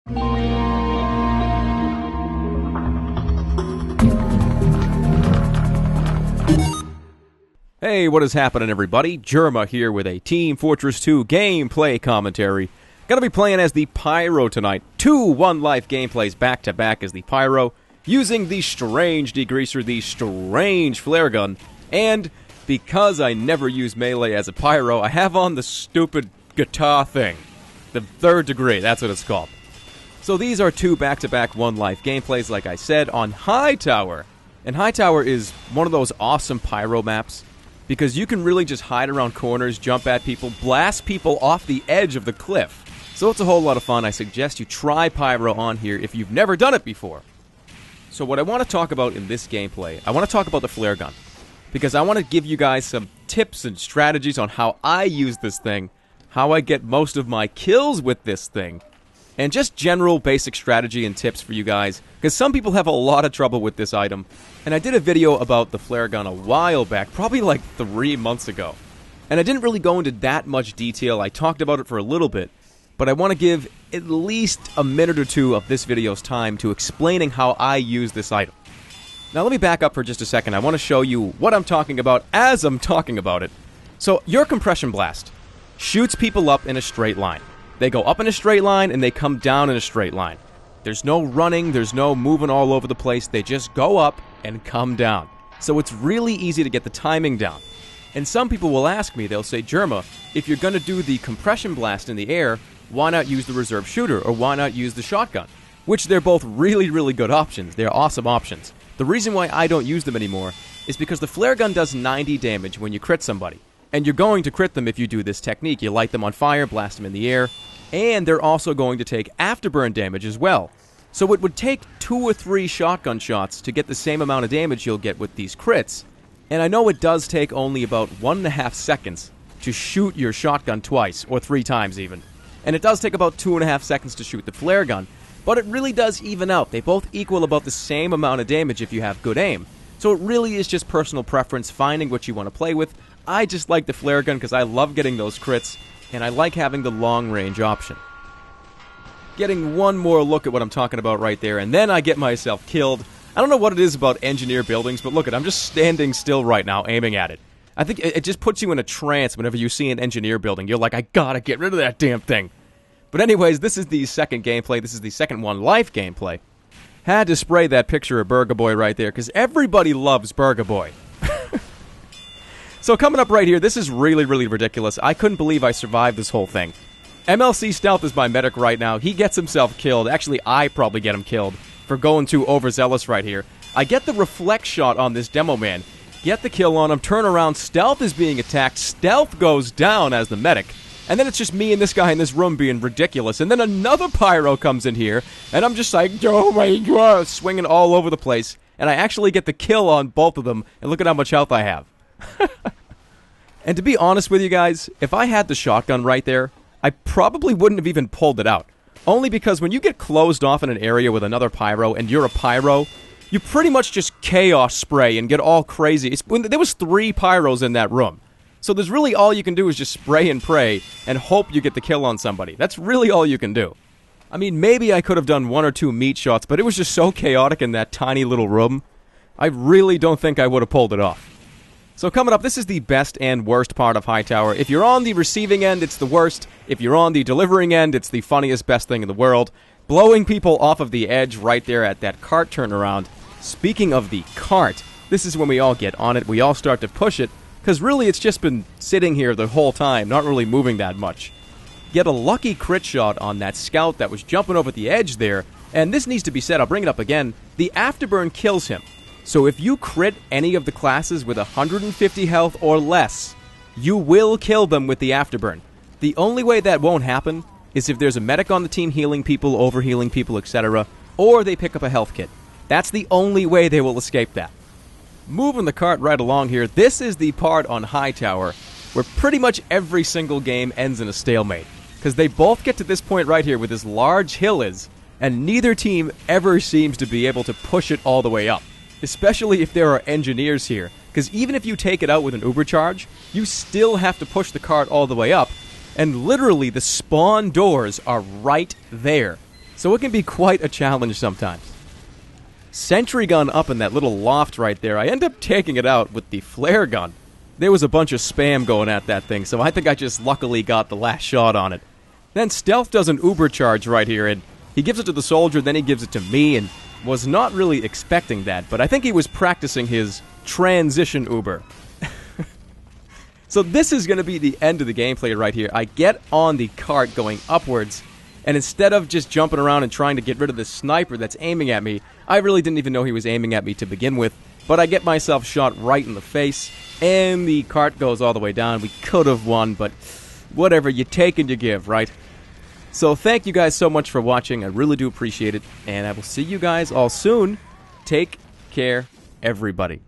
Hey, what is happening, everybody? Jerma here with a Team Fortress 2 gameplay commentary. Gonna be playing as the Pyro tonight. 2 one-life gameplays back-to-back as the Pyro, using the strange degreaser, the strange flare gun, and because I never use melee as a Pyro, I have on the stupid guitar thing. The 3rd degree, that's what it's called. So these are 2 back-to-back one-life gameplays, like I said, on Hightower. And Hightower is one of those awesome Pyro maps, because you can really just hide around corners, jump at people, blast people off the edge of the cliff. So it's a whole lot of fun. I suggest you try Pyro on here if you've never done it before. So what I want to talk about in this gameplay, I want to talk about the flare gun, because I want to give you guys some tips and strategies on how I use this thing, how I get most of my kills with this thing, and just general basic strategy and tips for you guys, because some people have a lot of trouble with this item. And I did a video about the flare gun a while back, probably like 3 months ago. And I didn't really go into that much detail. I talked about it for a little bit, but I want to give at least a minute or 2 of this video's time to explaining how I use this item. Now let me back up for just a second. I want to show you what I'm talking about as I'm talking about it. So your compression blast shoots people up in a straight line. They go up in a straight line and they come down in a straight line. There's no running, there's no moving all over the place, they just go up and come down. So it's really easy to get the timing down. And some people will ask me, they'll say, Jerma, if you're going to do the compression blast in the air, why not use the reserve shooter, or why not use the shotgun? Which they're both really, really good options. They're awesome options. The reason why I don't use them anymore is because the flare gun does 90 damage when you crit somebody. And you're going to crit them if you do this technique. You light them on fire, blast them in the air, and they're also going to take afterburn damage as well. So it would take 2 or 3 shotgun shots to get the same amount of damage you'll get with these crits. And I know it does take only about 1.5 seconds to shoot your shotgun twice, or 3 times even. And it does take about 2.5 seconds to shoot the flare gun, but it really does even out. They both equal about the same amount of damage if you have good aim. So it really is just personal preference, finding what you want to play with. I just like the flare gun because I love getting those crits, and I like having the long range option. Getting one more look at what I'm talking about right there, and then I get myself killed. I don't know what it is about engineer buildings, but look at, I'm just standing still right now, aiming at it. I think it just puts you in a trance whenever you see an engineer building. You're like, I gotta get rid of that damn thing. But anyways, this is the second gameplay. This is the second one life gameplay. Had to spray that picture of Burger Boy right there, because everybody loves Burger Boy. So coming up right here, this is really, really ridiculous. I couldn't believe I survived this whole thing. MLC Stealth is my medic right now. He gets himself killed. Actually, I probably get him killed for going too overzealous right here. I get the reflect shot on this demo man. Get the kill on him, turn around, Stealth is being attacked, Stealth goes down as the medic, and then it's just me and this guy in this room being ridiculous, and then another Pyro comes in here, and I'm just like, oh my god, swinging all over the place, and I actually get the kill on both of them, and look at how much health I have. And to be honest with you guys, if I had the shotgun right there, I probably wouldn't have even pulled it out. Only because when you get closed off in an area with another Pyro, and you're a Pyro, you pretty much just chaos spray and get all crazy. There was 3 Pyros in that room. So there's really all you can do is just spray and pray and hope you get the kill on somebody. That's really all you can do. I mean, maybe I could have done 1 or 2 meat shots, but it was just so chaotic in that tiny little room. I really don't think I would have pulled it off. So coming up, this is the best and worst part of Hightower. If you're on the receiving end, it's the worst. If you're on the delivering end, it's the funniest, best thing in the world. Blowing people off of the edge right there at that cart turnaround. Speaking of the cart, this is when we all get on it. We all start to push it, because really it's just been sitting here the whole time, not really moving that much. Get a lucky crit shot on that scout that was jumping over the edge there, and this needs to be said, I'll bring it up again, the afterburn kills him. So if you crit any of the classes with 150 health or less, you will kill them with the afterburn. The only way that won't happen is if there's a medic on the team healing people, overhealing people, etc., or they pick up a health kit. That's the only way they will escape that. Moving the cart right along here, this is the part on Hightower where pretty much every single game ends in a stalemate. Because they both get to this point right here where this large hill is, and neither team ever seems to be able to push it all the way up. Especially if there are engineers here. Because even if you take it out with an uber charge, you still have to push the cart all the way up. And literally, the spawn doors are right there. So it can be quite a challenge sometimes. Sentry gun up in that little loft right there. I end up taking it out with the flare gun. There was a bunch of spam going at that thing, so I think I just luckily got the last shot on it. Then Stealth does an uber charge right here, and he gives it to the soldier, then he gives it to me, and was not really expecting that, but I think he was practicing his transition uber. So this is going to be the end of the gameplay right here. I get on the cart going upwards, and instead of just jumping around and trying to get rid of the sniper that's aiming at me, I really didn't even know he was aiming at me to begin with, but I get myself shot right in the face, and the cart goes all the way down. We could have won, but whatever, you take and you give, right? So thank you guys so much for watching. I really do appreciate it, and I will see you guys all soon. Take care, everybody.